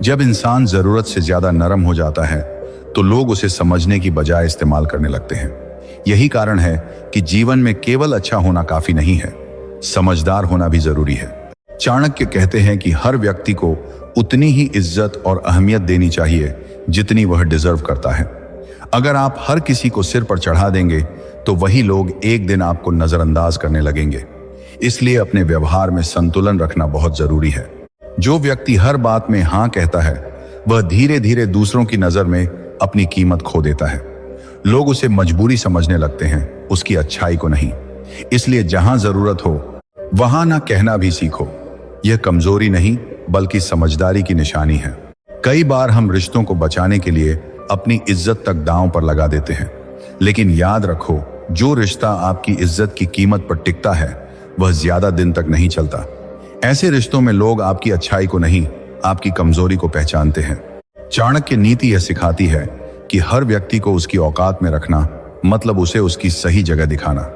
जब इंसान जरूरत से ज्यादा नरम हो जाता है तो लोग उसे समझने की बजाय इस्तेमाल करने लगते हैं। यही कारण है कि जीवन में केवल अच्छा होना काफी नहीं है, समझदार होना भी जरूरी है। चाणक्य कहते हैं कि हर व्यक्ति को उतनी ही इज्जत और अहमियत देनी चाहिए जितनी वह डिजर्व करता है। अगर आप हर किसी को सिर पर चढ़ा देंगे तो वही लोग एक दिन आपको नजरअंदाज करने लगेंगे। इसलिए अपने व्यवहार में संतुलन रखना बहुत जरूरी है। जो व्यक्ति हर बात में हाँ कहता है वह धीरे धीरे दूसरों की नजर में अपनी कीमत खो देता है। लोग उसे मजबूरी समझने लगते हैं, उसकी अच्छाई को नहीं। इसलिए जहां जरूरत हो वहां ना कहना भी सीखो। यह कमजोरी नहीं बल्कि समझदारी की निशानी है। कई बार हम रिश्तों को बचाने के लिए अपनी इज्जत तक दांव पर लगा देते हैं, लेकिन याद रखो, जो रिश्ता आपकी इज्जत की कीमत पर टिकता है वह ज्यादा दिन तक नहीं चलता। ऐसे रिश्तों में लोग आपकी अच्छाई को नहीं, आपकी कमजोरी को पहचानते हैं। चाणक्य नीति यह सिखाती है कि हर व्यक्ति को उसकी औकात में रखना मतलब उसे उसकी सही जगह दिखाना।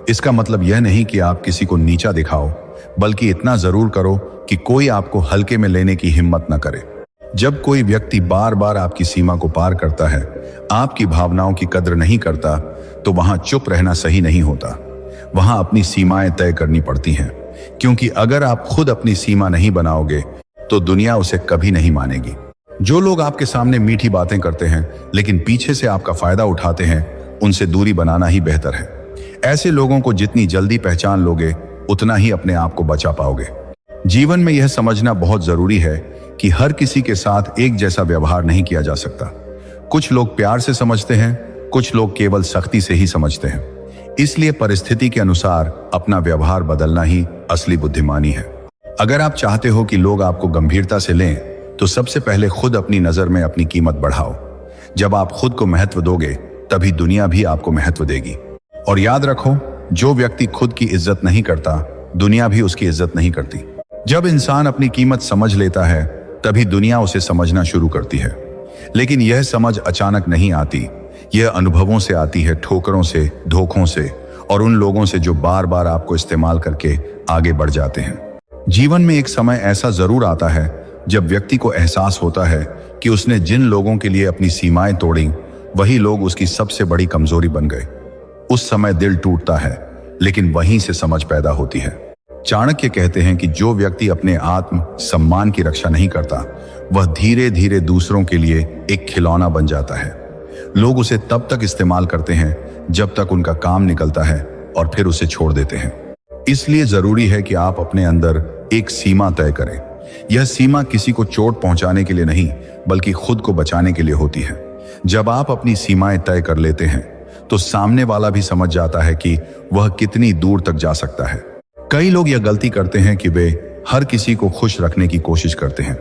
इसका मतलब यह नहीं कि आप किसी को नीचा दिखाओ, बल्कि इतना जरूर करो कि कोई आपको हल्के में लेने की हिम्मत न करे। जब कोई व्यक्ति बार बार आपकी सीमा को पार करता है, आपकी भावनाओं की कद्र नहीं करता, तो वहां चुप रहना सही नहीं होता। वहां अपनी सीमाएं तय करनी पड़ती हैं, क्योंकि अगर आप खुद अपनी सीमा नहीं बनाओगे तो दुनिया उसे कभी नहीं मानेगी। जो लोग आपके सामने मीठी बातें करते हैं लेकिन पीछे से आपका फायदा उठाते हैं, उनसे दूरी बनाना ही बेहतर है। ऐसे लोगों को जितनी जल्दी पहचान लोगे उतना ही अपने आप को बचा पाओगे। जीवन में यह समझना बहुत जरूरी है कि हर किसी के साथ एक जैसा व्यवहार नहीं किया जा सकता। कुछ लोग प्यार से समझते हैं, कुछ लोग केवल सख्ती से ही समझते हैं। इसलिए परिस्थिति के अनुसार अपना व्यवहार बदलना ही असली बुद्धिमानी है। अगर आप चाहते हो कि लोग आपको गंभीरता से लें तो सबसे पहले खुद अपनी नजर में अपनी कीमत बढ़ाओ। जब आप खुद को महत्व दोगे तभी दुनिया भी आपको महत्व देगी। और याद रखो, जो व्यक्ति खुद की इज्जत नहीं करता, दुनिया भी उसकी इज्जत नहीं करती। जब इंसान अपनी कीमत समझ लेता है तभी दुनिया उसे समझना शुरू करती है। लेकिन यह समझ अचानक नहीं आती, यह अनुभवों से आती है, ठोकरों से, धोखों से और उन लोगों से जो बार बार आपको इस्तेमाल करके आगे बढ़ जाते हैं। जीवन में एक समय ऐसा जरूर आता है जब व्यक्ति को एहसास होता है कि उसने जिन लोगों के लिए अपनी सीमाएं तोड़ी वही लोग उसकी सबसे बड़ी कमजोरी बन गए। उस समय दिल टूटता है, लेकिन वहीं से समझ पैदा होती है। चाणक्य कहते हैं कि जो व्यक्ति अपने आत्म सम्मान की रक्षा नहीं करता वह धीरे धीरे दूसरों के लिए एक खिलौना बन जाता है। लोग उसे तब तक इस्तेमाल करते हैं जब तक उनका काम निकलता है और फिर उसे छोड़ देते हैं। इसलिए जरूरी है कि आप अपने अंदर एक सीमा तय करें। यह सीमा किसी को चोट पहुंचाने के लिए नहीं बल्कि खुद को बचाने के लिए होती है। जब आप अपनी सीमाएं तय कर लेते हैं तो सामने वाला भी समझ जाता है कि वह कितनी दूर तक जा सकता है। कई लोग यह गलती करते हैं कि वे हर किसी को खुश रखने की कोशिश करते हैं,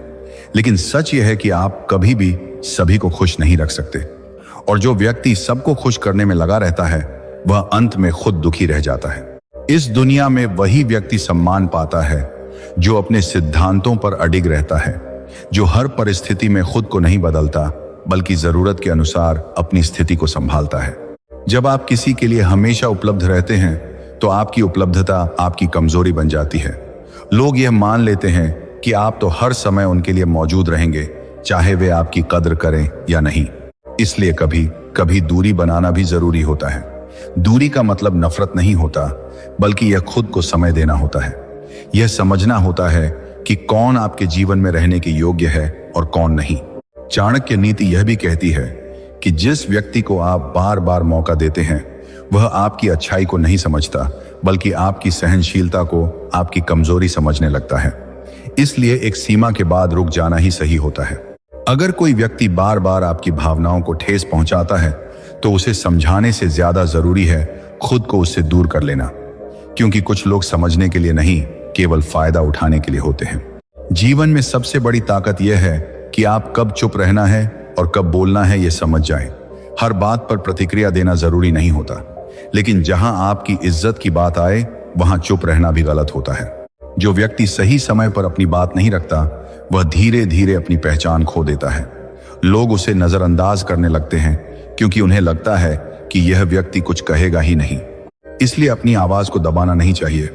लेकिन सच यह है कि आप कभी भी सभी को खुश नहीं रख सकते। और जो व्यक्ति सबको खुश करने में लगा रहता है वह अंत में खुद दुखी रह जाता है। इस दुनिया में वही व्यक्ति सम्मान पाता है जो अपने सिद्धांतों पर अडिग रहता है, जो हर परिस्थिति में खुद को नहीं बदलता बल्कि जरूरत के अनुसार अपनी स्थिति को संभालता है। जब आप किसी के लिए हमेशा उपलब्ध रहते हैं तो आपकी उपलब्धता आपकी कमजोरी बन जाती है। लोग यह मान लेते हैं कि आप तो हर समय उनके लिए मौजूद रहेंगे, चाहे वे आपकी कद्र करें या नहीं। इसलिए कभी कभी दूरी बनाना भी जरूरी होता है। दूरी का मतलब नफरत नहीं होता, बल्कि यह खुद को समय देना होता है। यह समझना होता है कि कौन आपके जीवन में रहने के योग्य है और कौन नहीं। चाणक्य नीति यह भी कहती है कि जिस व्यक्ति को आप बार बार मौका देते हैं वह आपकी अच्छाई को नहीं समझता बल्कि आपकी सहनशीलता को आपकी कमजोरी समझने लगता है। इसलिए एक सीमा के बाद रुक जाना ही सही होता है। अगर कोई व्यक्ति बार बार आपकी भावनाओं को ठेस पहुंचाता है तो उसे समझाने से ज्यादा जरूरी है खुद को उससे दूर कर लेना, क्योंकि कुछ लोग समझने के लिए नहीं, केवल फायदा उठाने के लिए होते हैं। जीवन में सबसे बड़ी ताकत यह है कि आप कब चुप रहना है और कब बोलना है यह समझ जाएं। हर बात पर प्रतिक्रिया देना जरूरी नहीं होता, लेकिन जहां आपकी इज्जत की बात आए वहां चुप रहना भी गलत होता है। जो व्यक्ति सही समय पर अपनी बात नहीं रखता वह धीरे धीरे अपनी पहचान खो देता है। लोग उसे नजरअंदाज करने लगते हैं क्योंकि उन्हें लगता है कि यह व्यक्ति कुछ कहेगा ही नहीं। इसलिए अपनी आवाज को दबाना नहीं चाहिए।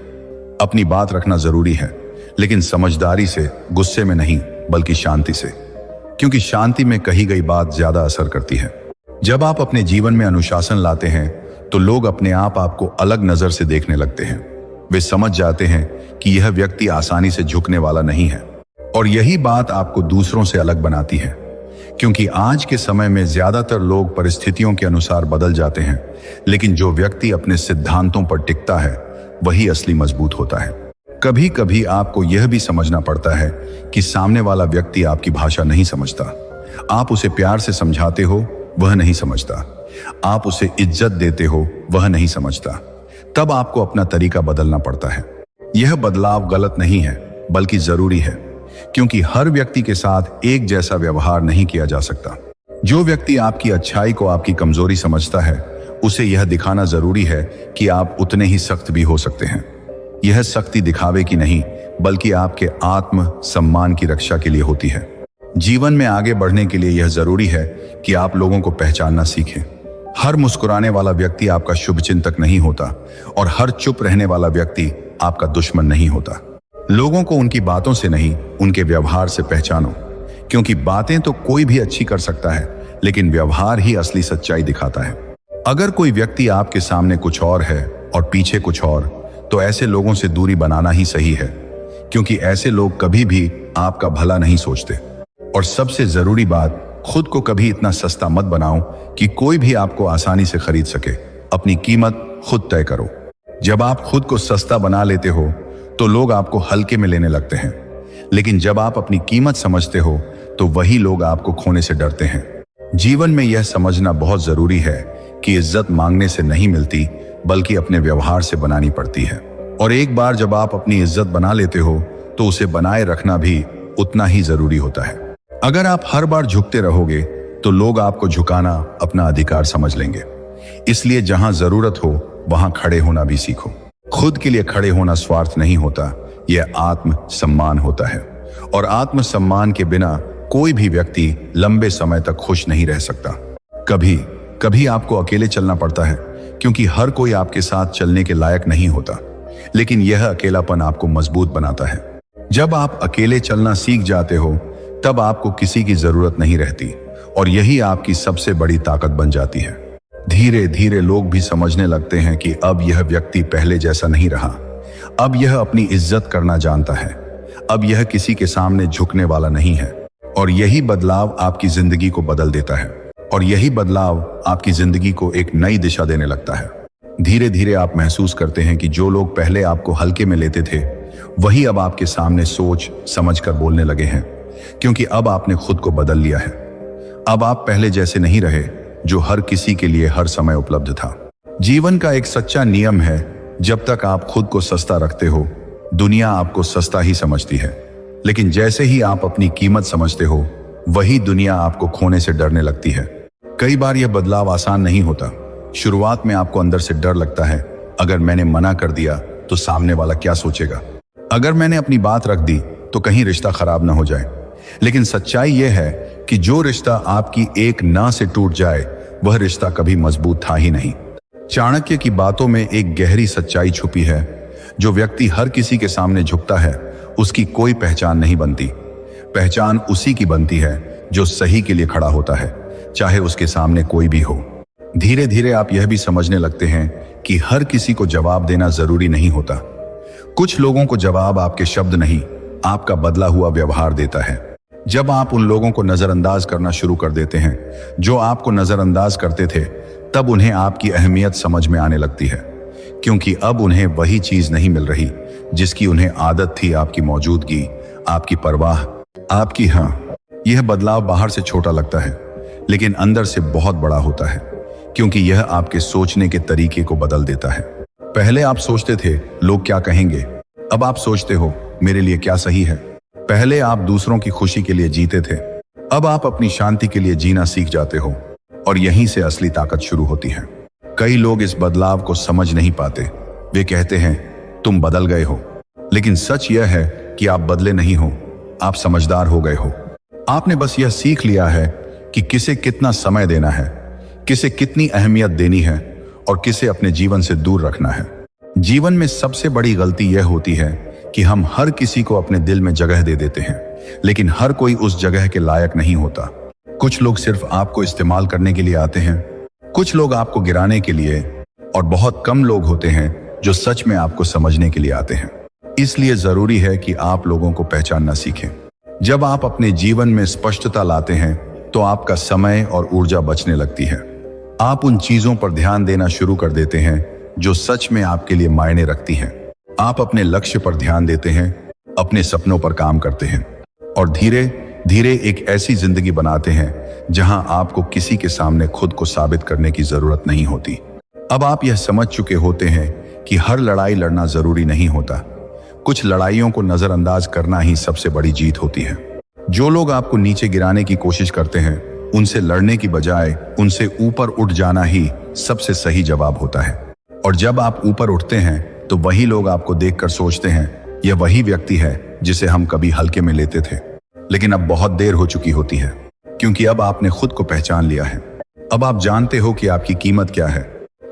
अपनी बात रखना जरूरी है, लेकिन समझदारी से, गुस्से में नहीं बल्कि शांति से। क्योंकि शांति में कही गई बात ज्यादा असर करती है। जब आप अपने जीवन में अनुशासन लाते हैं तो लोग अपने आप आपको अलग नजर से देखने लगते हैं। वे समझ जाते हैं कि यह व्यक्ति आसानी से झुकने वाला नहीं है, और यही बात आपको दूसरों से अलग बनाती है। क्योंकि आज के समय में ज्यादातर लोग परिस्थितियों के अनुसार बदल जाते हैं, लेकिन जो व्यक्ति अपने सिद्धांतों पर टिकता है वही असली मजबूत होता है। कभी कभी आपको यह भी समझना पड़ता है कि सामने वाला व्यक्ति आपकी भाषा नहीं समझता। आप उसे प्यार से समझाते हो, वह नहीं समझता। आप उसे इज्जत देते हो, वह नहीं समझता। तब आपको अपना तरीका बदलना पड़ता है। यह बदलाव गलत नहीं है, बल्कि जरूरी है, क्योंकि हर व्यक्ति के साथ एक जैसा व्यवहार नहीं किया जा सकता। जो व्यक्ति आपकी अच्छाई को आपकी कमजोरी समझता है, उसे यह दिखाना जरूरी है कि आप उतने ही सख्त भी हो सकते हैं। यह सख्ती दिखावे की नहीं, बल्कि आपके आत्म सम्मान की रक्षा के लिए होती है। जीवन में आगे बढ़ने के लिए यह जरूरी है कि आप लोगों को पहचानना सीखें। हर मुस्कुराने वाला व्यक्ति आपका शुभचिंतक नहीं होता, और हर चुप रहने वाला व्यक्ति आपका दुश्मन नहीं होता। लोगों को उनकी बातों से नहीं, उनके व्यवहार से पहचानो, क्योंकि बातें तो कोई भी अच्छी कर सकता है, लेकिन व्यवहार ही असली सच्चाई दिखाता है। अगर कोई व्यक्ति आपके सामने कुछ और है और पीछे कुछ और, तो ऐसे लोगों से दूरी बनाना ही सही है, क्योंकि ऐसे लोग कभी भी आपका भला नहीं सोचते। और सबसे जरूरी बात, खुद को कभी इतना सस्ता मत बनाओ कि कोई भी आपको आसानी से खरीद सके। अपनी कीमत खुद तय करो। जब आप खुद को सस्ता बना लेते हो तो लोग आपको हल्के में लेने लगते हैं, लेकिन जब आप अपनी कीमत समझते हो तो वही लोग आपको खोने से डरते हैं। जीवन में यह समझना बहुत जरूरी है कि इज्जत मांगने से नहीं मिलती, बल्कि अपने व्यवहार से बनानी पड़ती है। और एक बार जब आप अपनी इज्जत बना लेते हो तो उसे बनाए रखना भी उतना ही जरूरी होता है। अगर आप हर बार झुकते रहोगे तो लोग आपको झुकाना अपना अधिकार समझ लेंगे। इसलिए जहां जरूरत हो वहां खड़े होना भी सीखो। खुद के लिए खड़े होना स्वार्थ नहीं होता, यह आत्म सम्मान होता है। और आत्म सम्मान के बिना कोई भी व्यक्ति लंबे समय तक खुश नहीं रह सकता। कभी कभी आपको अकेले चलना पड़ता है, क्योंकि हर कोई आपके साथ चलने के लायक नहीं होता, लेकिन यह अकेलापन आपको मजबूत बनाता है। जब आप अकेले चलना सीख जाते हो तब आपको किसी की जरूरत नहीं रहती, और यही आपकी सबसे बड़ी ताकत बन जाती है। धीरे धीरे लोग भी समझने लगते हैं कि अब यह व्यक्ति पहले जैसा नहीं रहा। अब यह अपनी इज्जत करना जानता है। अब यह किसी के सामने झुकने वाला नहीं है। और यही बदलाव आपकी जिंदगी को बदल देता है। और यही बदलाव आपकी जिंदगी को एक नई दिशा देने लगता है। धीरे धीरे आप महसूस करते हैं कि जो लोग पहले आपको हल्के में लेते थे, वही अब आपके सामने सोच समझ कर बोलने लगे हैं, क्योंकि अब आपने खुद को बदल लिया है। अब आप पहले जैसे नहीं रहे, जो हर किसी के लिए हर समय उपलब्ध था। जीवन का एक सच्चा नियम है, जब तक आप खुद को सस्ता रखते हो, दुनिया आपको सस्ता ही समझती है। लेकिन जैसे ही आप अपनी कीमत समझते हो, वही दुनिया आपको खोने से डरने लगती है। कई बार यह बदलाव आसान नहीं होता। शुरुआत में आपको अंदर से डर लगता है, अगर मैंने मना कर दिया तो सामने वाला क्या सोचेगा, अगर मैंने अपनी बात रख दी तो कहीं रिश्ता खराब ना हो जाए। लेकिन सच्चाई यह है कि जो रिश्ता आपकी एक ना से टूट जाए, वह रिश्ता कभी मजबूत था ही नहीं। चाणक्य की बातों में एक गहरी सच्चाई छुपी है। जो व्यक्ति हर किसी के सामने झुकता है, उसकी कोई पहचान नहीं बनती। पहचान उसी की बनती है जो सही के लिए खड़ा होता है, चाहे उसके सामने कोई भी हो। धीरे धीरे आप यह भी समझने लगते हैं कि हर किसी को जवाब देना जरूरी नहीं होता। कुछ लोगों को जवाब आपके शब्द नहीं, आपका बदला हुआ व्यवहार देता है। जब आप उन लोगों को नजरअंदाज करना शुरू कर देते हैं जो आपको नजरअंदाज करते थे, तब उन्हें आपकी अहमियत समझ में आने लगती है, क्योंकि अब उन्हें वही चीज नहीं मिल रही जिसकी उन्हें आदत थी। आपकी मौजूदगी, आपकी परवाह, आपकी हाँ। यह बदलाव बाहर से छोटा लगता है, लेकिन अंदर से बहुत बड़ा होता है, क्योंकि यह आपके सोचने के तरीके को बदल देता है। पहले आप सोचते थे लोग क्या कहेंगे, अब आप सोचते हो मेरे लिए क्या सही है। पहले आप दूसरों की खुशी के लिए जीते थे, अब आप अपनी शांति के लिए जीना सीख जाते हो। और यहीं से असली ताकत शुरू होती है। कई लोग इस बदलाव को समझ नहीं पाते। वे कहते हैं तुम बदल गए हो, लेकिन सच यह है कि आप बदले नहीं हो, आप समझदार हो गए हो। आपने बस यह सीख लिया है कि किसे कितना समय देना है, किसे कितनी अहमियत देनी है और किसे अपने जीवन से दूर रखना है। जीवन में सबसे बड़ी गलती यह होती है कि हम हर किसी को अपने दिल में जगह दे देते हैं। लेकिन हर कोई उस जगह के लायक नहीं होता। कुछ लोग सिर्फ आपको इस्तेमाल करने के लिए आते हैं, कुछ लोग आपको गिराने के लिए, और बहुत कम लोग होते हैं जो सच में आपको समझने के लिए आते हैं। इसलिए जरूरी है कि आप लोगों को पहचानना सीखें। जब आप अपने जीवन में स्पष्टता लाते हैं तो आपका समय और ऊर्जा बचने लगती है। आप उन चीजों पर ध्यान देना शुरू कर देते हैं जो सच में आपके लिए मायने रखती हैं। आप अपने लक्ष्य पर ध्यान देते हैं, अपने सपनों पर काम करते हैं और धीरे धीरे एक ऐसी जिंदगी बनाते हैं जहां आपको किसी के सामने खुद को साबित करने की जरूरत नहीं होती। अब आप यह समझ चुके होते हैं कि हर लड़ाई लड़ना जरूरी नहीं होता। कुछ लड़ाइयों को नजरअंदाज करना ही सबसे बड़ी जीत होती है। जो लोग आपको नीचे गिराने की कोशिश करते हैं, उनसे लड़ने की बजाय उनसे ऊपर उठ जाना ही सबसे सही जवाब होता है। और जब आप ऊपर उठते हैं तो वही लोग आपको देखकर सोचते हैं, यह वही व्यक्ति है जिसे हम कभी हल्के में लेते थे। लेकिन अब बहुत देर हो चुकी होती है, क्योंकि अब आपने खुद को पहचान लिया है। अब आप जानते हो कि आपकी कीमत क्या है।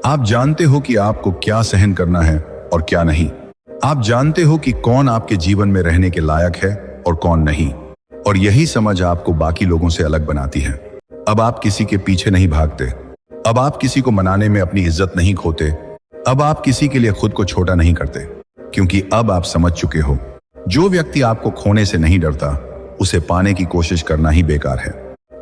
आप जानते हो कि आपको क्या सहन करना है और क्या नहीं। आप जानते हो कि कौन आपके जीवन में रहने के लायक है और कौन नहीं। और यही समझ आपको बाकी लोगों से अलग बनाती है। अब आप किसी के पीछे नहीं भागते। अब आप किसी को मनाने में अपनी इज्जत नहीं खोते। अब आप किसी के लिए खुद को छोटा नहीं करते, क्योंकि अब आप समझ चुके हो, जो व्यक्ति आपको खोने से नहीं डरता, उसे पाने की कोशिश करना ही बेकार है।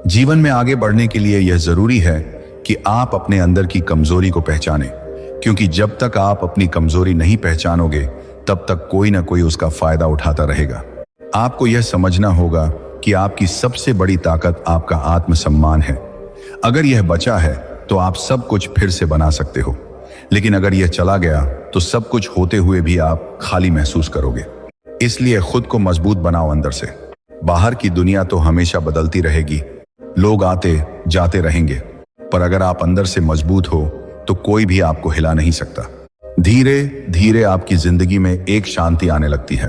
जीवन में आगे बढ़ने के लिए यह जरूरी है कि आप अपने अंदर की कमजोरी को पहचानें, क्योंकि जब तक आप अपनी कमजोरी नहीं पहचानोगे तब तक कोई ना कोई उसका फायदा उठाता रहेगा। आपको यह समझना होगा कि आपकी सबसे बड़ी ताकत आपका आत्मसम्मान है। अगर यह बचा है तो आप सब कुछ फिर से बना सकते हो, लेकिन अगर यह चला गया तो सब कुछ होते हुए भी आप खाली महसूस करोगे। इसलिए खुद को मजबूत बनाओ अंदर से। बाहर की दुनिया तो हमेशा बदलती रहेगी, लोग आते जाते रहेंगे, पर अगर आप अंदर से मजबूत हो तो कोई भी आपको हिला नहीं सकता। धीरे धीरे आपकी जिंदगी में एक शांति आने लगती है।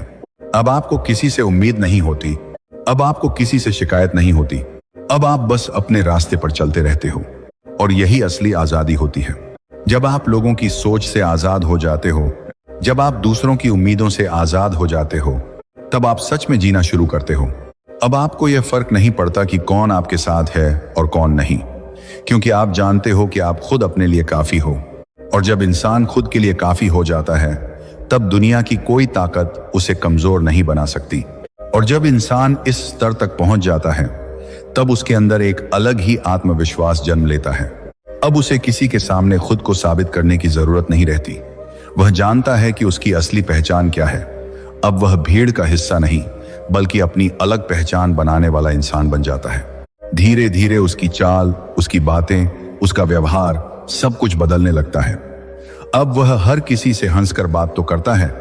अब आपको किसी से उम्मीद नहीं होती, अब आपको किसी से शिकायत नहीं होती। अब आप बस अपने रास्ते पर चलते रहते हो, और यही असली आजादी होती है। जब आप लोगों की सोच से आजाद हो जाते हो, जब आप दूसरों की उम्मीदों से आजाद हो जाते हो, तब आप सच में जीना शुरू करते हो। अब आपको यह फर्क नहीं पड़ता कि कौन आपके साथ है और कौन नहीं, क्योंकि आप जानते हो कि आप खुद अपने लिए काफी हो। और जब इंसान खुद के लिए काफी हो जाता है, तब दुनिया की कोई ताकत उसे कमजोर नहीं बना सकती। और जब इंसान इस स्तर तक पहुंच जाता है, तब उसके अंदर एक अलग ही आत्मविश्वास जन्म लेता है। अब उसे किसी के सामने खुद को साबित करने की जरूरत नहीं रहती। वह जानता है कि उसकी असली पहचान क्या है। अब वह भीड़ का हिस्सा नहीं, बल्कि अपनी अलग पहचान बनाने वाला इंसान बन जाता है। धीरे धीरे उसकी चाल, उसकी बातें, उसका व्यवहार सब कुछ बदलने लगता है। अब वह हर किसी से हंसकर बात तो करता है,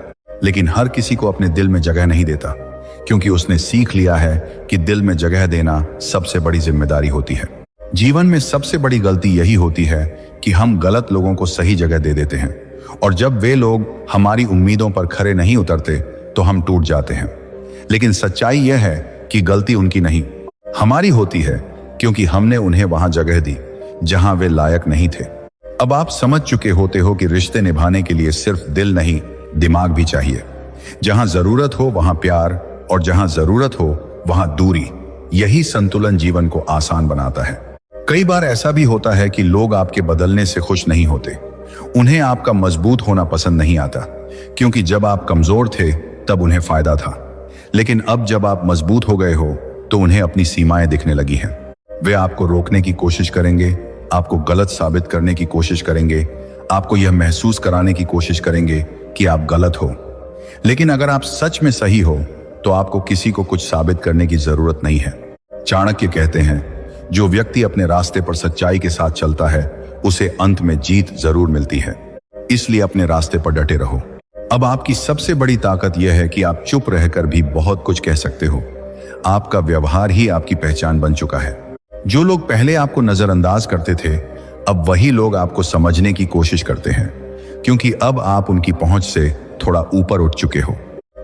लेकिन हर किसी को अपने दिल में जगह नहीं देता, क्योंकि उसने सीख लिया है कि दिल में जगह देना सबसे बड़ी जिम्मेदारी होती है। जीवन में सबसे बड़ी गलती यही होती है कि हम गलत लोगों को सही जगह दे देते हैं, और जब वे लोग हमारी उम्मीदों पर खरे नहीं उतरते तो हम टूट जाते हैं। लेकिन सच्चाई यह है कि गलती उनकी नहीं, हमारी होती है, क्योंकि हमने उन्हें वहां जगह दी जहां वे लायक नहीं थे। अब आप समझ चुके होते हो कि रिश्ते निभाने के लिए सिर्फ दिल नहीं, दिमाग भी चाहिए। जहां जरूरत हो वहां प्यार, और जहां जरूरत हो वहां दूरी। यही संतुलन जीवन को आसान बनाता है। कई बार ऐसा भी होता है कि लोग आपके बदलने से खुश नहीं होते। उन्हें आपका मजबूत होना पसंद नहीं आता, क्योंकि जब आप कमजोर थे तब उन्हें फायदा था। लेकिन अब जब आप मजबूत हो गए हो तो उन्हें अपनी सीमाएं दिखने लगी हैं। वे आपको रोकने की कोशिश करेंगे, आपको गलत साबित करने की कोशिश करेंगे, आपको यह महसूस कराने की कोशिश करेंगे कि आप गलत हो। लेकिन अगर आप सच में सही हो तो आपको किसी को कुछ साबित करने की जरूरत नहीं है। चाणक्य कहते हैं, जो व्यक्ति अपने रास्ते पर सच्चाई के साथ चलता है उसे अंत में जीत जरूर मिलती है। इसलिए अपने रास्ते पर डटे रहो। अब आपकी सबसे बड़ी ताकत यह है कि आप चुप रहकर भी बहुत कुछ कह सकते हो। आपका व्यवहार ही आपकी पहचान बन चुका है। जो लोग पहले आपको नजरअंदाज करते थे, अब वही लोग आपको समझने की कोशिश करते हैं, क्योंकि अब आप उनकी पहुंच से थोड़ा ऊपर उठ चुके हो।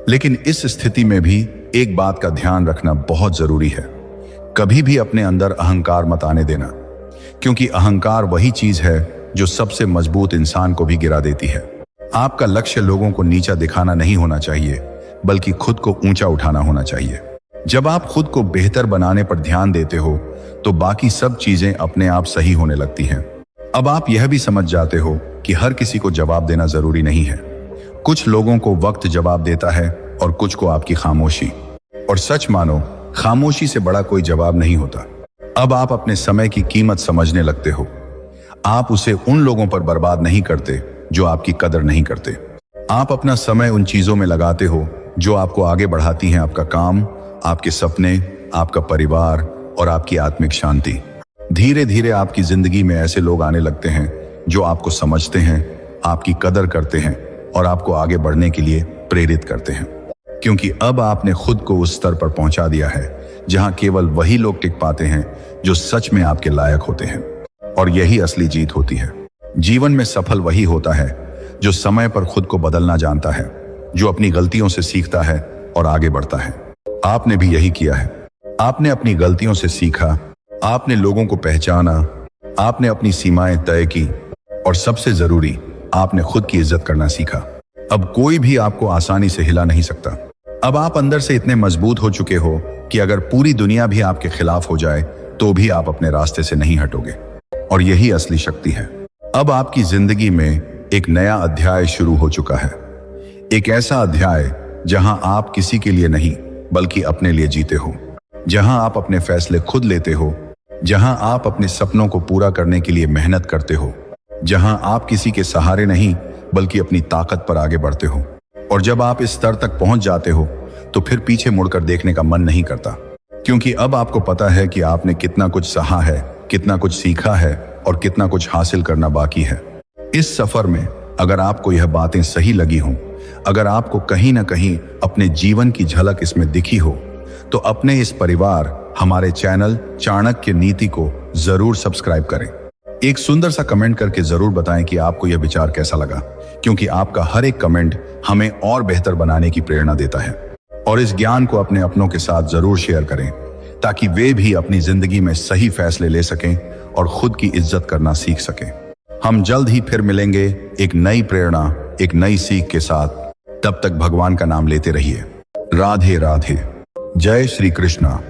लेकिन इस स्थिति में भी एक बात का ध्यान रखना बहुत जरूरी है। कभी भी अपने अंदर अहंकार मत आने देना, क्योंकि अहंकार वही चीज है जो सबसे मजबूत इंसान को भी गिरा देती है। आपका लक्ष्य लोगों को नीचा दिखाना नहीं होना चाहिए, बल्कि खुद को ऊंचा उठाना होना चाहिए। जब आप खुद को बेहतर बनाने पर ध्यान देते हो तो बाकी सब चीजें अपने आप सही होने लगती हैं। अब आप यह भी समझ जाते हो कि हर किसी को जवाब देना जरूरी नहीं है। कुछ लोगों को वक्त जवाब देता है और कुछ को आपकी खामोशी। और सच मानो, खामोशी से बड़ा कोई जवाब नहीं होता। अब आप अपने समय की कीमत समझने लगते हो। आप उसे उन लोगों पर बर्बाद नहीं करते जो आपकी कदर नहीं करते। आप अपना समय उन चीजों में लगाते हो जो आपको आगे बढ़ाती हैं, आपका काम, आपके सपने, आपका परिवार और आपकी आत्मिक शांति। धीरे धीरे आपकी जिंदगी में ऐसे लोग आने लगते हैं जो आपको समझते हैं, आपकी कदर करते हैं और आपको आगे बढ़ने के लिए प्रेरित करते हैं। क्योंकि अब आपने खुद को उस स्तर पर पहुंचा दिया है जहां केवल वही लोग टिक पाते हैं जो सच में आपके लायक होते हैं। और यही असली जीत होती है। जीवन में सफल वही होता है जो समय पर खुद को बदलना जानता है, जो अपनी गलतियों से सीखता है और आगे बढ़ता है। आपने भी यही किया है। आपने अपनी गलतियों से सीखा, आपने लोगों को पहचाना, आपने अपनी सीमाएं तय की और सबसे जरूरी, आपने खुद की इज्जत करना सीखा। अब कोई भी आपको आसानी से हिला नहीं सकता। अब आप अंदर से इतने मजबूत हो चुके हो कि अगर पूरी दुनिया भी आपके खिलाफ हो जाए तो भी आप अपने रास्ते से नहीं हटोगे। और यही असली शक्ति है। अब आपकी जिंदगी में एक नया अध्याय शुरू हो चुका है। एक ऐसा अध्याय जहां आप किसी के लिए नहीं बल्कि अपने लिए जीते हो, जहां आप अपने फैसले खुद लेते हो, जहां आप अपने सपनों को पूरा करने के लिए मेहनत करते हो, जहां आप किसी के सहारे नहीं बल्कि अपनी ताकत पर आगे बढ़ते हो। और जब आप इस स्तर तक पहुंच जाते हो तो फिर पीछे मुड़कर देखने का मन नहीं करता, क्योंकि अब आपको पता है कि आपने कितना कुछ सहा है, कितना कुछ सीखा है और कितना कुछ हासिल करना बाकी है। इस सफर में अगर आपको यह बातें सही लगी हों, अगर आपको कहीं ना कहीं अपने जीवन की झलक इसमें दिखी हो, तो अपने इस परिवार, हमारे चैनल चाणक्य नीति को जरूर सब्सक्राइब करें। एक सुंदर सा कमेंट करके जरूर बताएं कि आपको यह विचार कैसा लगा, क्योंकि आपका हर एक कमेंट हमें और बेहतर बनाने की प्रेरणा देता है। और इस ज्ञान को अपने अपनों के साथ जरूर शेयर करें ताकि वे भी अपनी जिंदगी में सही फैसले ले सकें और खुद की इज्जत करना सीख सकें। हम जल्द ही फिर मिलेंगे एक नई प्रेरणा, एक नई सीख के साथ। तब तक भगवान का नाम लेते रहिए। राधे राधे। जय श्री कृष्णा।